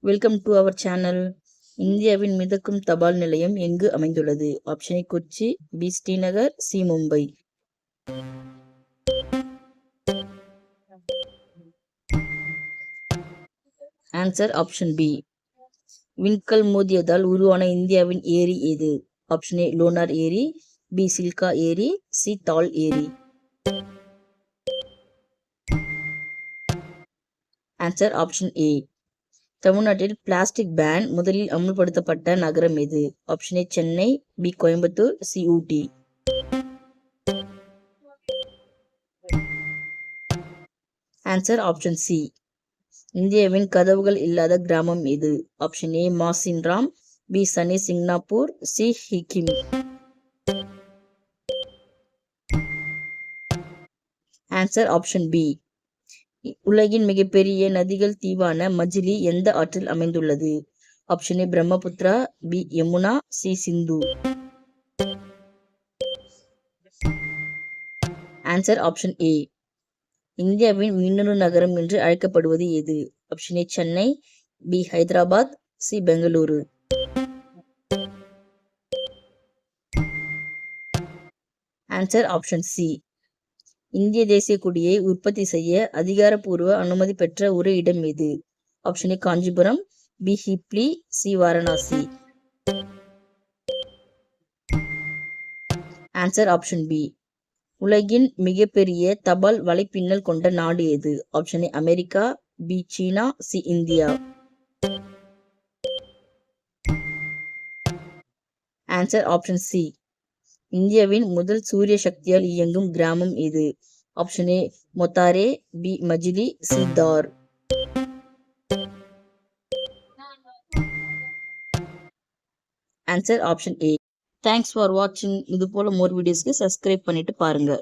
Welcome to our channel. இந்தியாவின் மிதக்கும் தபால் நிலையம் எங்கு அமைந்துள்ளது? Option A Kochi, B Srinagar, C Mumbai. Answer option B. விண்கல் மோதியதால் உருவான இந்தியாவின் ஏரி எது? ஆப்ஷன் ஏ லோனார் ஏரி, பி சில்கா ஏரி, சி தால் ஏரி. Answer option A. தமிழ்நாட்டில் பிளாஸ்டிக் பேன் முதலில் அமுல்படுத்தப்பட்ட நகரம் எது? Option A Chennai, B Coimbatore, C Ooty. Answer option C. இந்தியாவின் கதவுகள் இல்லாத கிராமம் எது? Option A Mawsynram, B Shani Shingnapur, C Hikkim. Answer option B. உலகின் மிகப்பெரிய நதிகள் தீவான மஜிலி எந்த ஆற்றில் அமைந்துள்ளது? Option A Brahmaputra, B Yamuna, C Sindhu. Answer option A. இந்தியாவின் மின்னணு நகரம் என்று அழைக்கப்படுவது எது? Option A Chennai, B Hyderabad, C Bengaluru. Answer option C. இந்திய தேசிய கொடியை உற்பத்தி செய்ய அதிகாரப்பூர்வ அனுமதி பெற்ற ஒரு இடம் எது? Option A Kanchipuram, B Hubli, C Varanasi. Answer option B. உலகின் மிகப்பெரிய தபால் வலைப்பின்னல் கொண்ட நாடு எது? Option A America, B China, C India. Answer option C. இந்தியாவின் முதல் சூரிய சக்தியால் இயங்கும் கிராமம் எது? ஆப்ஷன் ஏ மொத்தாரே, பி மஜிலி, C Thar. Answer option A. Thanks for வாட்சிங். இது போல மோர் வீடியோஸ்க்கு சப்ஸ்கிரைப் பண்ணிட்டு பாருங்க.